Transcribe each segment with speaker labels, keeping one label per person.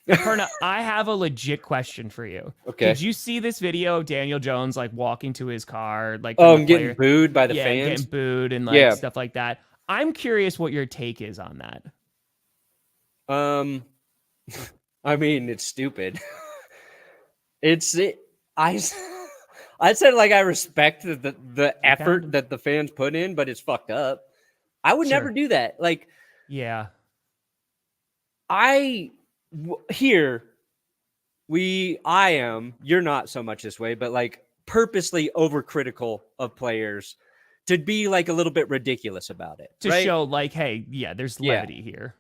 Speaker 1: Perna, I have a legit question for you.
Speaker 2: Okay.
Speaker 1: Did you see this video of Daniel Jones like walking to his car, like from
Speaker 2: Oh,
Speaker 1: the
Speaker 2: I'm getting
Speaker 1: player?
Speaker 2: booed by the
Speaker 1: Yeah, and getting
Speaker 2: fans.
Speaker 1: booed and like
Speaker 2: Yeah.
Speaker 1: stuff like that. I'm curious what your take is on that.
Speaker 2: Um, I mean, it's stupid. It's it, I s- I said like I respect the
Speaker 1: Okay.
Speaker 2: effort that the fans put in, but it's fucked up. I would never
Speaker 1: Sure.
Speaker 2: do that. Like
Speaker 1: Yeah.
Speaker 2: here I am. You're not so much this way, but like purposely overcritical of players to be like a little bit ridiculous about it,
Speaker 1: To
Speaker 2: right?
Speaker 1: show like, hey, yeah, there's
Speaker 2: Yeah.
Speaker 1: levity here.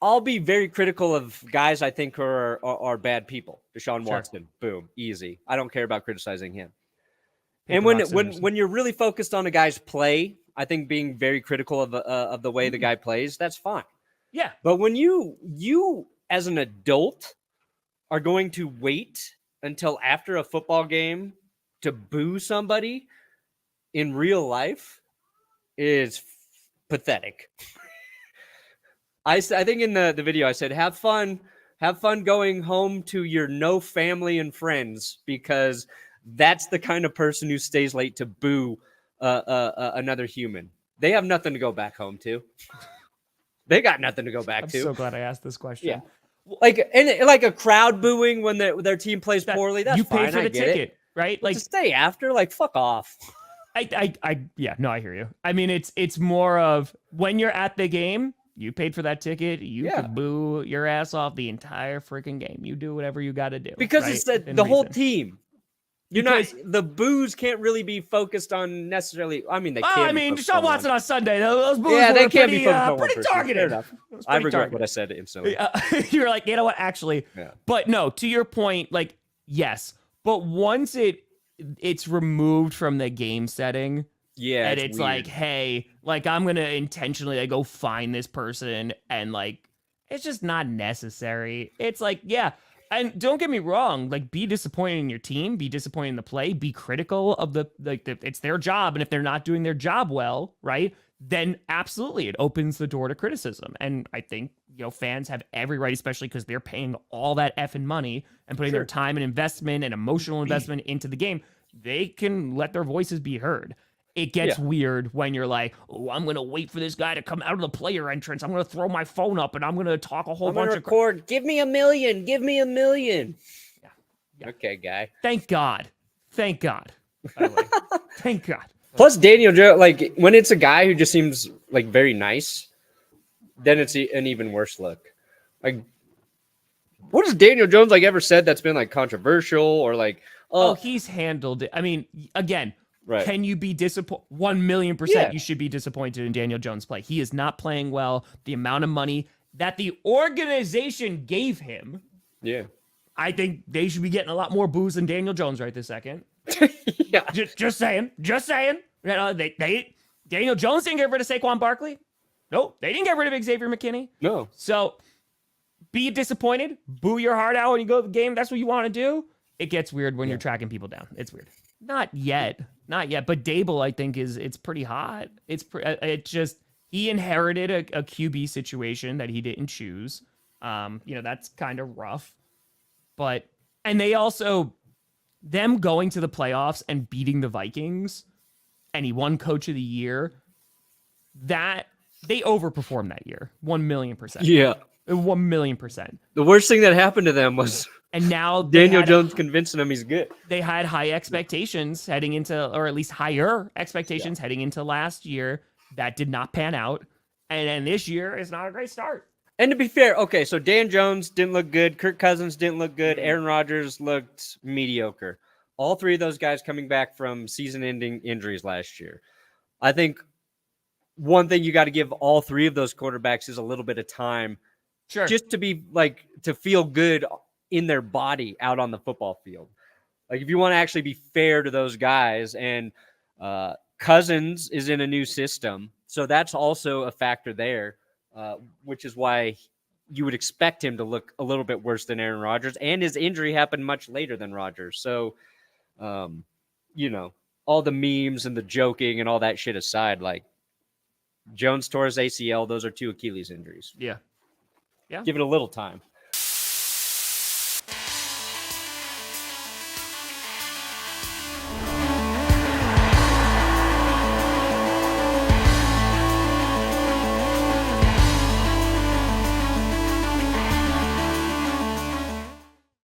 Speaker 2: I'll be very critical of guys I think are bad people. Deshaun
Speaker 1: Sure.
Speaker 2: Watson, boom, easy. I don't care about criticizing him. And
Speaker 1: Paper rock scissors.
Speaker 2: when you're really focused on a guy's play, I think being very critical of the way the guy plays, that's fine.
Speaker 1: Yeah.
Speaker 2: But when you as an adult are going to wait until after a football game to boo somebody in real life is pathetic. I think in the video I said have fun going home to your no family and friends because that's the kind of person who stays late to boo another human. They have nothing to go back home to. They got nothing to go back
Speaker 1: I'm
Speaker 2: to.
Speaker 1: so glad I asked this
Speaker 2: Yeah.
Speaker 1: question.
Speaker 2: Like and like a crowd booing when their team plays
Speaker 1: That
Speaker 2: poorly, that's
Speaker 1: you paid
Speaker 2: fine.
Speaker 1: for
Speaker 2: I
Speaker 1: the
Speaker 2: get it.
Speaker 1: ticket, right?
Speaker 2: But to
Speaker 1: Like
Speaker 2: stay after, like fuck off.
Speaker 1: yeah, no, I hear you. I mean, it's more of when you're at the game, you paid for that ticket, you
Speaker 2: Yeah.
Speaker 1: could boo your ass off the entire freaking game. You do whatever you got to do,
Speaker 2: Because
Speaker 1: right?
Speaker 2: it's
Speaker 1: Within
Speaker 2: the whole
Speaker 1: reason.
Speaker 2: team. You're not
Speaker 1: Because
Speaker 2: the boos can't really be focused on necessarily. I mean, they
Speaker 1: well, I
Speaker 2: can be
Speaker 1: mean,
Speaker 2: focused
Speaker 1: Deshaun
Speaker 2: on one.
Speaker 1: Watson on Sunday, those boos
Speaker 2: Yeah, they
Speaker 1: were
Speaker 2: can't be
Speaker 1: pretty
Speaker 2: focused on one
Speaker 1: pretty
Speaker 2: person. Fair
Speaker 1: targeted.
Speaker 2: enough.
Speaker 1: It was
Speaker 2: I
Speaker 1: pretty
Speaker 2: regret what I
Speaker 1: targeted.
Speaker 2: said instantly.
Speaker 1: You're like, you know what? Actually,
Speaker 2: Yeah.
Speaker 1: but no. To your point, like yes, but once it's removed from the game setting,
Speaker 2: Yeah,
Speaker 1: and
Speaker 2: it's
Speaker 1: it's
Speaker 2: weird.
Speaker 1: like, hey, like I'm gonna intentionally like go find this person, and like it's just not necessary. It's like, yeah. And don't get me wrong, like be disappointed in your team, be disappointed in the play, be critical of it's their job, and if they're not doing their job well, right, then absolutely it opens the door to criticism. And I think fans have every right, especially because they're paying all that effing money and putting their
Speaker 2: Sure.
Speaker 1: time and investment and emotional investment into the game. They can let their voices be heard. It
Speaker 2: Yeah.
Speaker 1: gets weird when you're like, oh, I'm gonna wait for this guy to come out of the player entrance. I'm gonna throw my phone up and I'm gonna talk a whole
Speaker 2: I'm gonna
Speaker 1: bunch
Speaker 2: record. Give me $1 million. Give me $1 million.
Speaker 1: yeah, yeah.
Speaker 2: Okay, guy.
Speaker 1: Thank God. Thank God. By the way, thank God.
Speaker 2: Plus, Daniel Jones, like when it's a guy who just seems like very nice, then it's an even worse look. Like, what has Daniel Jones like ever said that's been like controversial or like,
Speaker 1: Oh, he's handled it. I mean, again,
Speaker 2: right?
Speaker 1: can you be disappointed? 1,000,000%,
Speaker 2: Yeah.
Speaker 1: you should be disappointed in Daniel Jones' play. He is not playing well. The amount of money that the organization gave him,
Speaker 2: Yeah.
Speaker 1: I think they should be getting a lot more booze than Daniel Jones right this second.
Speaker 2: Yeah.
Speaker 1: Just saying. Just saying. Daniel Jones didn't get rid of Saquon Barkley. Nope. They didn't get rid of Xavier McKinney.
Speaker 2: No.
Speaker 1: So be disappointed. Boo your heart out when you go to the game. That's what you want to do. It gets weird when you're tracking people down. It's weird. Not yet. Not yet. But Dable, I think, it's pretty hot. It just he inherited a QB situation that he didn't choose. That's kind of rough. But and they also them going to the playoffs and beating the Vikings, and he won Coach of the Year. That they overperformed that year, 1,000,000%.
Speaker 2: Yeah.
Speaker 1: 1,000,000%.
Speaker 2: The worst thing that happened to them was
Speaker 1: And now
Speaker 2: Daniel Jones convincing him he's good.
Speaker 1: They had high expectations heading into, or at least higher expectations heading into last year. That did not pan out. And then this year is not a great start.
Speaker 2: And to be fair, okay, so Dan Jones didn't look good. Kirk Cousins didn't look good. Aaron Rodgers looked mediocre. All three of those guys coming back from season-ending injuries last year. I think one thing you got to give all three of those quarterbacks is a little bit of time,
Speaker 1: Sure.
Speaker 2: just to be like to feel good in their body out on the football field. Like if you want to actually be fair to those guys, and Cousins is in a new system, so that's also a factor there. Which is why you would expect him to look a little bit worse than Aaron Rodgers, and his injury happened much later than Rodgers. So, all the memes and the joking and all that shit aside, like Jones tore his ACL, those are two Achilles injuries.
Speaker 1: Yeah.
Speaker 2: Give it a little time.